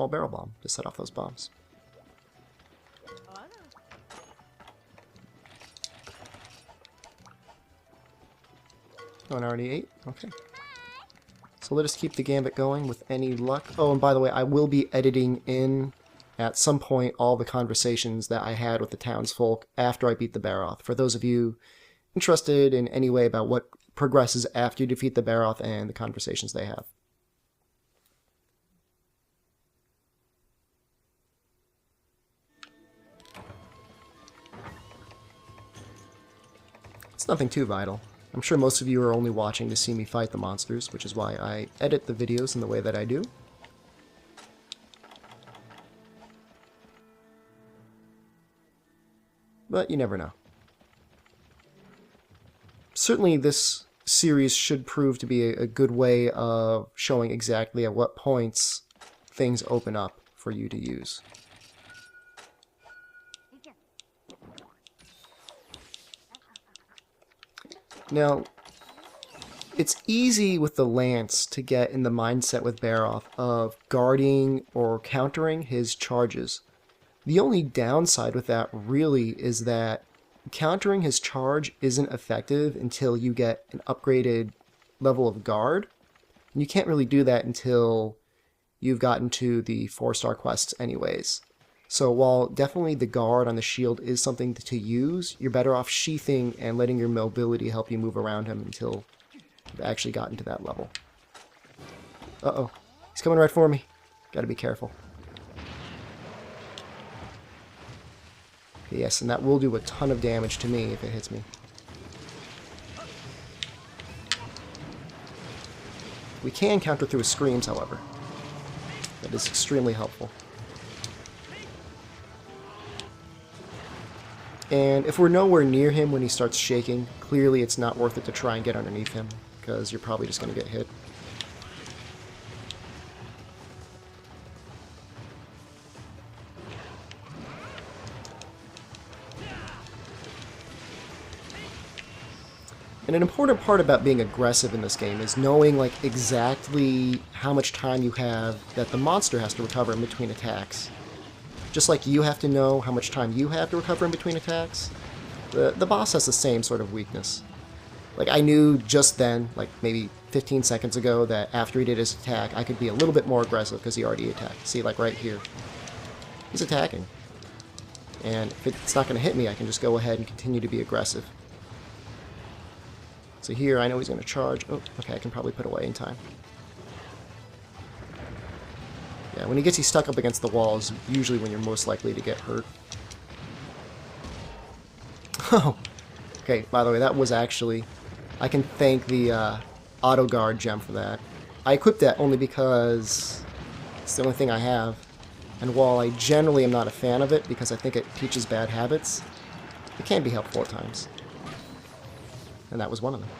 small barrel bomb to set off those bombs. Oh, an already 8? Okay. So let us keep the gambit going with any luck. Oh, and by the way, I will be editing in at some point all the conversations that I had with the townsfolk after I beat the Barroth. For those of you interested in any way about what progresses after you defeat the Barroth and the conversations they have. It's nothing too vital. I'm sure most of you are only watching to see me fight the monsters, which is why I edit the videos in the way that I do. But you never know. Certainly this series should prove to be a good way of showing exactly at what points things open up for you to use. Now, it's easy with the Lance to get in the mindset with Barroth of guarding or countering his charges. The only downside with that really is that countering his charge isn't effective until you get an upgraded level of guard. And you can't really do that until you've gotten to the 4-star quests anyways. So while definitely the guard on the shield is something to use, you're better off sheathing and letting your mobility help you move around him until you've actually gotten to that level. Uh-oh. He's coming right for me. Gotta be careful. Okay, yes, and that will do a ton of damage to me if it hits me. We can counter through his screams, however. That is extremely helpful. And if we're nowhere near him when he starts shaking, clearly it's not worth it to try and get underneath him, because you're probably just going to get hit. And an important part about being aggressive in this game is knowing like exactly how much time you have that the monster has to recover in between attacks. Just like you have to know how much time you have to recover in between attacks, the boss has the same sort of weakness. Like, I knew just then, like maybe 15 seconds ago, that after he did his attack, I could be a little bit more aggressive because he already attacked. See, like right here. He's attacking. And if it's not going to hit me, I can just go ahead and continue to be aggressive. So here, I know he's going to charge. Oh, okay, I can probably put away in time. Yeah, when he gets you stuck up against the wall is usually when you're most likely to get hurt. Oh! Okay, by the way, that was actually... I can thank the Auto Guard gem for that. I equipped that only because it's the only thing I have. And while I generally am not a fan of it, because I think it teaches bad habits, it can be helpful at times. And that was one of them.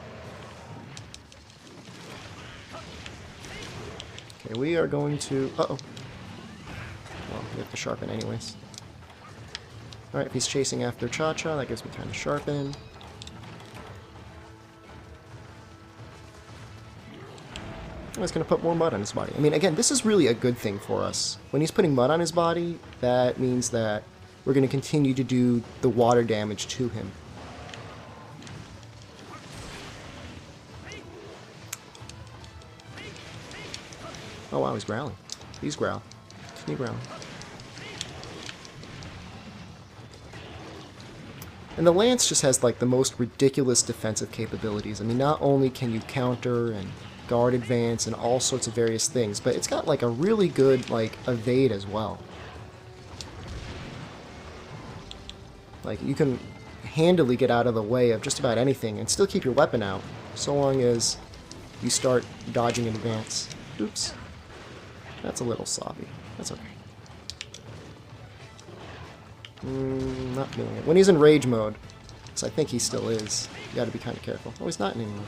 Okay, we are going to... Uh-oh. Well, we have to sharpen anyways. Alright, if he's chasing after Cha-Cha, that gives me time to sharpen. I'm just going to put more mud on his body. I mean, again, this is really a good thing for us. When he's putting mud on his body, that means that we're going to continue to do the water damage to him. Oh wow, he's growling. He's growl. Continue growling. And the Lance just has like the most ridiculous defensive capabilities. I mean, not only can you counter and guard advance and all sorts of various things, but it's got like a really good like evade as well. Like you can handily get out of the way of just about anything and still keep your weapon out, so long as you start dodging in advance. Oops. That's a little sloppy. That's okay. Not feeling it. When he's in rage mode, because I think he still is, you gotta be kind of careful. Oh, he's not anymore.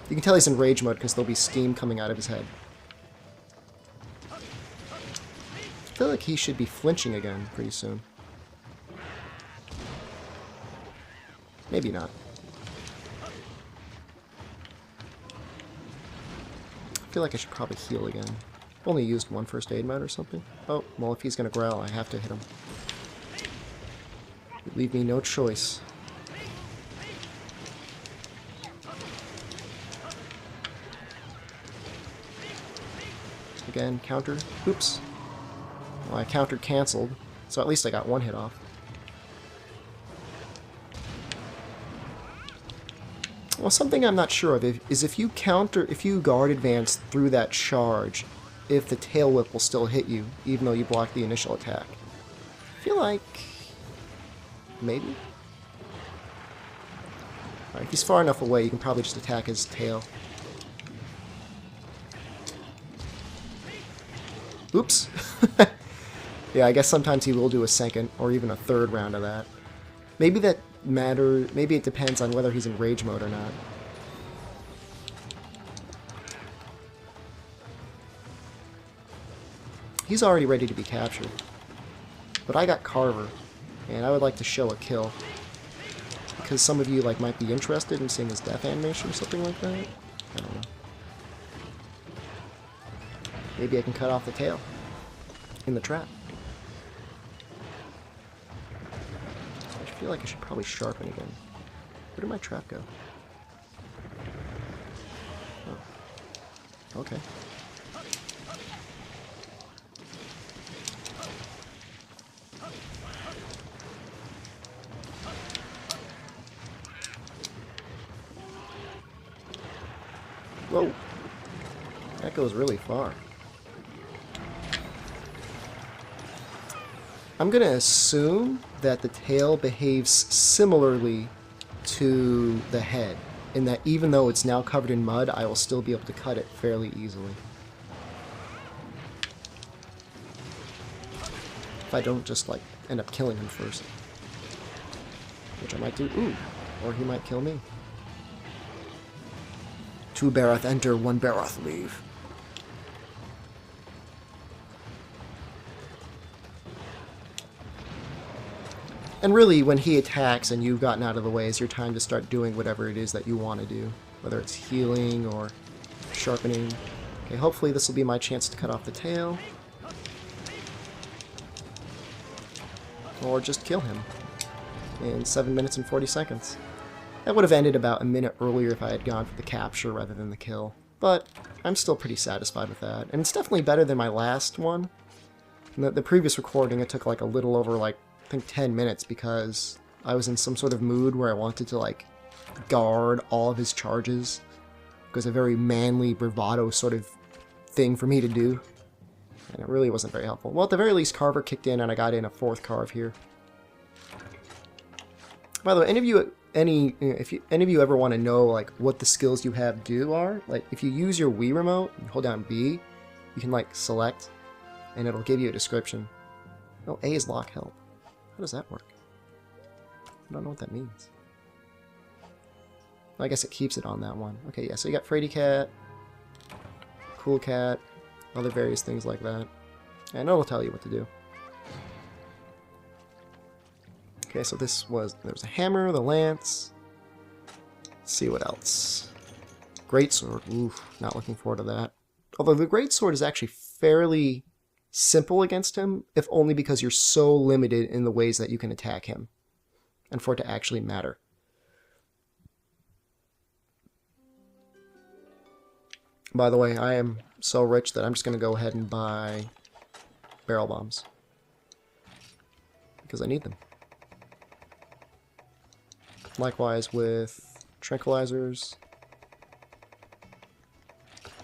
You can tell he's in rage mode because there'll be steam coming out of his head. I feel like he should be flinching again pretty soon. Maybe not. I feel like I should probably heal again. Only used one first aid mode or something. Oh, well, if he's gonna growl, I have to hit him. Leave me no choice. Again, counter. Oops. Well, I countered canceled, so at least I got one hit off. Well, something I'm not sure of is if you guard advance through that charge, if the tail whip will still hit you, even though you block the initial attack. I feel like maybe. Alright, if he's far enough away, you can probably just attack his tail. Oops. Yeah, I guess sometimes he will do a second or even a third round of that. Maybe that matters. Maybe it depends on whether he's in rage mode or not. He's already ready to be captured. But I got Carver, and I would like to show a kill. Because some of you might be interested in seeing his death animation or something like that. I don't know. Maybe I can cut off the tail in the trap. I feel like I should probably sharpen again. Where did my trap go? Oh. Okay. Whoa. That goes really far. I'm going to assume that the tail behaves similarly to the head, in that even though it's now covered in mud, I will still be able to cut it fairly easily. If I don't just, end up killing him first. Which I might do. Ooh. Or he might kill me. 2 Barroth enter, 1 Barroth leave. And really, when he attacks and you've gotten out of the way, it's your time to start doing whatever it is that you want to do. Whether it's healing or sharpening. Okay, hopefully this will be my chance to cut off the tail. Or just kill him in 7 minutes and 40 seconds. That would have ended about a minute earlier if I had gone for the capture rather than the kill. But I'm still pretty satisfied with that. And it's definitely better than my last one. In the previous recording, it took a little over I think 10 minutes because I was in some sort of mood where I wanted to guard all of his charges. It was a very manly bravado sort of thing for me to do. And it really wasn't very helpful. Well, at the very least, Carver kicked in and I got in a 4th carve here. By the way, if any of you ever want to know what the skills you have are, if you use your Wii remote and hold down B, you can select and it'll give you a description. Oh, A is lock help. How does that work? I don't know what that means. I guess it keeps it on that one. Okay, yeah, so you got Fraidy Cat, Cool Cat, other various things like that. And it'll tell you what to do. Okay, so there was a hammer, the lance. Let's see what else. Greatsword. Oof, not looking forward to that. Although the Greatsword is actually fairly simple against him, if only because you're so limited in the ways that you can attack him, and for it to actually matter. By the way, I am so rich that I'm just going to go ahead and buy barrel bombs. Because I need them. Likewise with tranquilizers.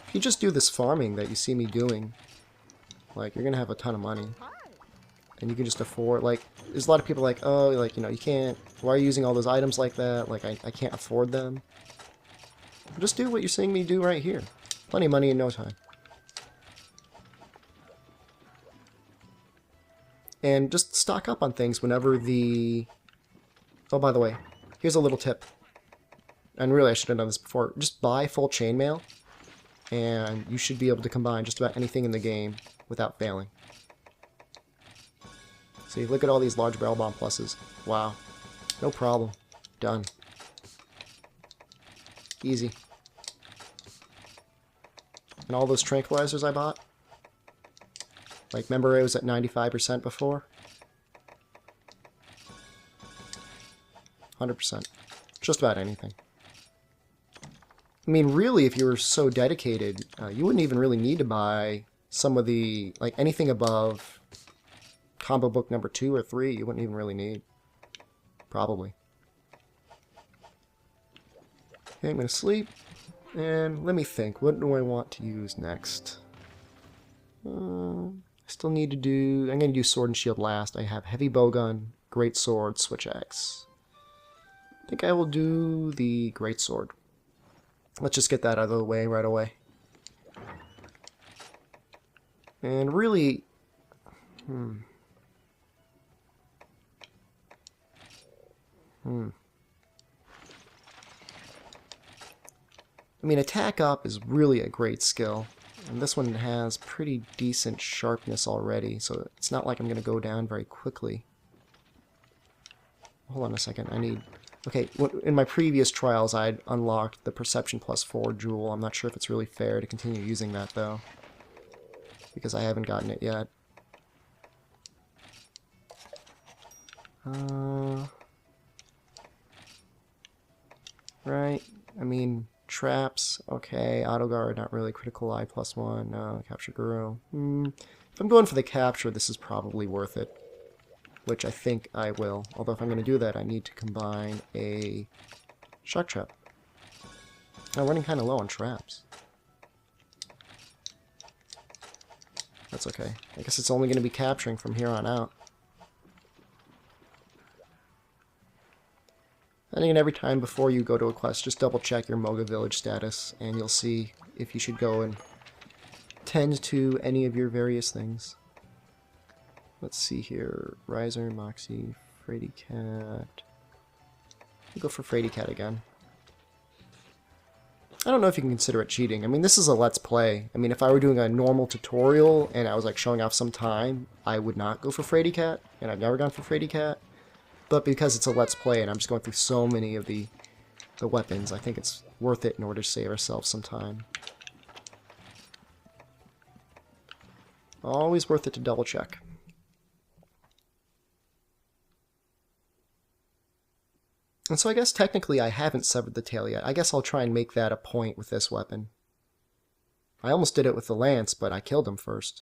If you just do this farming that you see me doing, you're gonna have a ton of money. And you can just afford, there's a lot of people oh, you can't, why are you using all those items like that? I can't afford them. Just do what you're seeing me do right here. Plenty of money in no time. And just stock up on things whenever the... Oh, by the way, here's a little tip. And really, I should have done this before. Just buy full chainmail, and you should be able to combine just about anything in the game without failing. See, look at all these large barrel bomb pluses. Wow. No problem. Done. Easy. And all those tranquilizers I bought, Like, remember it was at 95% before? 100%. Just about anything. I mean, really, if you were so dedicated, you wouldn't even really need to buy some of the, like, anything above combo book number 2 or 3, you wouldn't even really need. Probably. Okay, I'm going to sleep. And let me think. What do I want to use next? I still need to do... I'm going to do Sword and Shield last. I have Heavy Bowgun, Great Sword, Switch Axe. I think I will do the Great Sword. Let's just get that out of the way right away. And really... I mean, Attack Up is really a great skill. And this one has pretty decent sharpness already, so it's not like I'm going to go down very quickly. Hold on a second, I need... Okay, in my previous trials I'd unlocked the Perception +4 jewel. I'm not sure if it's really fair to continue using that, though. Because I haven't gotten it yet. Right, I mean... Traps, okay. Auto guard, not really. Critical eye +1. No. Capture Guru. If I'm going for the capture, this is probably worth it. Which I think I will. Although if I'm going to do that, I need to combine a Shock Trap. I'm running kind of low on traps. That's okay. I guess it's only going to be capturing from here on out. And again, every time before you go to a quest, just double check your Moga Village status, and you'll see if you should go and tend to any of your various things. Let's see here. Riser, Moxie, Fraidy Cat. We'll go for Fraidy Cat again. I don't know if you can consider it cheating. I mean, this is a Let's Play. I mean, if I were doing a normal tutorial and I was like showing off some time, I would not go for Fraidy Cat, and I've never gone for Fraidy Cat. But because it's a Let's Play and I'm just going through so many of the weapons, I think it's worth it in order to save ourselves some time. Always worth it to double check. And so I guess technically I haven't severed the tail yet. I guess I'll try and make that a point with this weapon. I almost did it with the lance, but I killed him first.